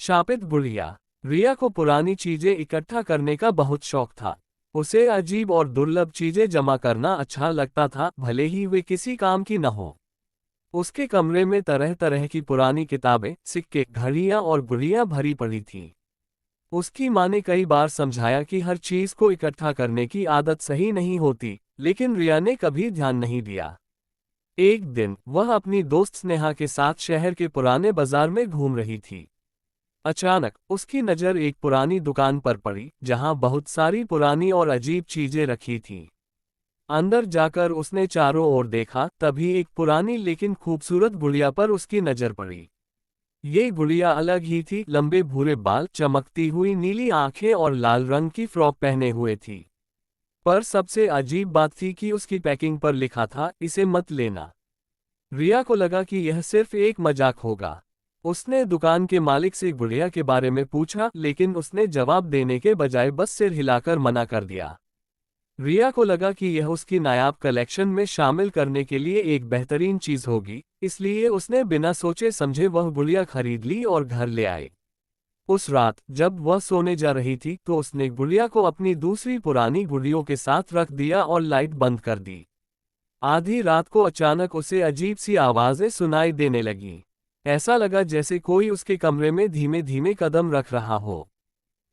शापित गुड़िया। रिया को पुरानी चीजें इकट्ठा करने का बहुत शौक था। उसे अजीब और दुर्लभ चीजें जमा करना अच्छा लगता था, भले ही वे किसी काम की न हो। उसके कमरे में तरह तरह की पुरानी किताबें, सिक्के, घड़ियां और गुड़ियां भरी पड़ी थीं। उसकी माँ ने कई बार समझाया कि हर चीज को इकट्ठा करने की आदत सही नहीं होती, लेकिन रिया ने कभी ध्यान नहीं दिया। एक दिन वह अपनी दोस्त स्नेहा के साथ शहर के पुराने बाजार में घूम रही थी। अचानक उसकी नज़र एक पुरानी दुकान पर पड़ी, जहां बहुत सारी पुरानी और अजीब चीजें रखी थीं। अंदर जाकर उसने चारों ओर देखा, तभी एक पुरानी लेकिन खूबसूरत गुड़िया पर उसकी नज़र पड़ी। ये गुड़िया अलग ही थी, लंबे भूरे बाल, चमकती हुई नीली आंखें और लाल रंग की फ्रॉक पहने हुए थी। पर सबसे अजीब बात थी कि उसकी पैकिंग पर लिखा था, इसे मत लेना। रिया को लगा कि यह सिर्फ एक मजाक होगा। उसने दुकान के मालिक से गुड़िया के बारे में पूछा, लेकिन उसने जवाब देने के बजाय बस सिर हिलाकर मना कर दिया। रिया को लगा कि यह उसकी नायाब कलेक्शन में शामिल करने के लिए एक बेहतरीन चीज होगी, इसलिए उसने बिना सोचे समझे वह गुड़िया खरीद ली और घर ले आई। उस रात जब वह सोने जा रही थी तो उसने गुड़िया को अपनी दूसरी पुरानी गुड़ियों के साथ रख दिया और लाइट बंद कर दी। आधी रात को अचानक उसे अजीब सी आवाजें सुनाई देने लगीं। ऐसा लगा जैसे कोई उसके कमरे में धीमे धीमे कदम रख रहा हो।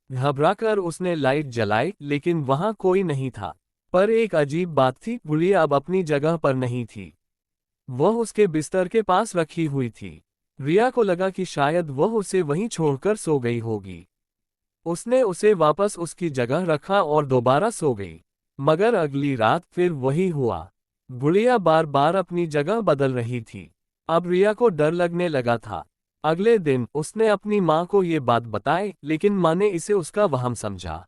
घबराकर उसने लाइट जलाई, लेकिन वहां कोई नहीं था। पर एक अजीब बात थी, गुड़िया अब अपनी जगह पर नहीं थी। वह उसके बिस्तर के पास रखी हुई थी। रिया को लगा कि शायद वह उसे वहीं छोड़कर सो गई होगी। उसने उसे वापस उसकी जगह रखा और दोबारा सो गई। मगर अगली रात फिर वही हुआ। गुड़िया बार बार अपनी जगह बदल रही थी। अब रिया को डर लगने लगा था। अगले दिन उसने अपनी माँ को ये बात बताई, लेकिन माँ ने इसे उसका वहम समझा।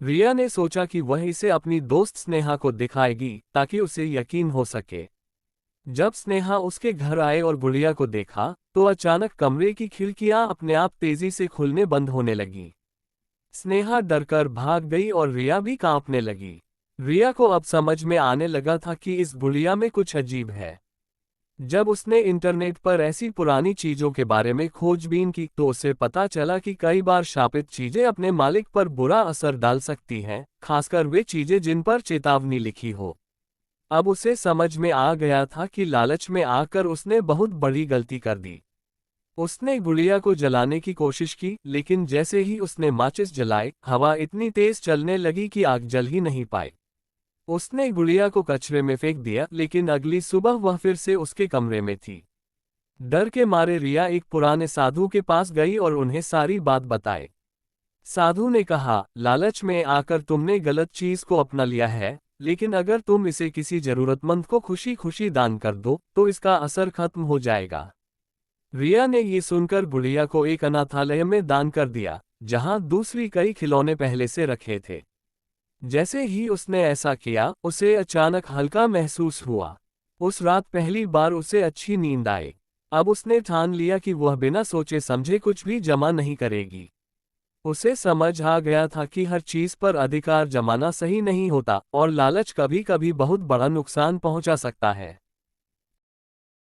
रिया ने सोचा कि वह इसे अपनी दोस्त स्नेहा को दिखाएगी, ताकि उसे यकीन हो सके। जब स्नेहा उसके घर आए और गुड़िया को देखा, तो अचानक कमरे की खिड़कियां अपने आप तेजी से खुलने बंद होने लगीं। स्नेहा डरकर भाग गई और रिया भी कांपने लगी। रिया को अब समझ में आने लगा था कि इस गुड़िया में कुछ अजीब है। जब उसने इंटरनेट पर ऐसी पुरानी चीजों के बारे में खोजबीन की तो उसे पता चला कि कई बार शापित चीजें अपने मालिक पर बुरा असर डाल सकती हैं, खासकर वे चीजें जिन पर चेतावनी लिखी हो। अब उसे समझ में आ गया था कि लालच में आकर उसने बहुत बड़ी गलती कर दी। उसने गुड़िया को जलाने की कोशिश की, लेकिन जैसे ही उसने माचिस जलाई, हवा इतनी तेज चलने लगी कि आग जल ही नहीं पाई। उसने गुड़िया को कचरे में फेंक दिया, लेकिन अगली सुबह वह फिर से उसके कमरे में थी। डर के मारे रिया एक पुराने साधु के पास गई और उन्हें सारी बात बताई। साधु ने कहा, लालच में आकर तुमने गलत चीज को अपना लिया है, लेकिन अगर तुम इसे किसी जरूरतमंद को खुशी खुशी दान कर दो तो इसका असर खत्म हो जाएगा। रिया ने ये सुनकर गुड़िया को एक अनाथालय में दान कर दिया, जहां दूसरी कई खिलौने पहले से रखे थे। जैसे ही उसने ऐसा किया, उसे अचानक हल्का महसूस हुआ। उस रात पहली बार उसे अच्छी नींद आई। अब उसने ठान लिया कि वह बिना सोचे समझे कुछ भी जमा नहीं करेगी। उसे समझ आ गया था कि हर चीज पर अधिकार जमाना सही नहीं होता और लालच कभी कभी बहुत बड़ा नुकसान पहुंचा सकता है।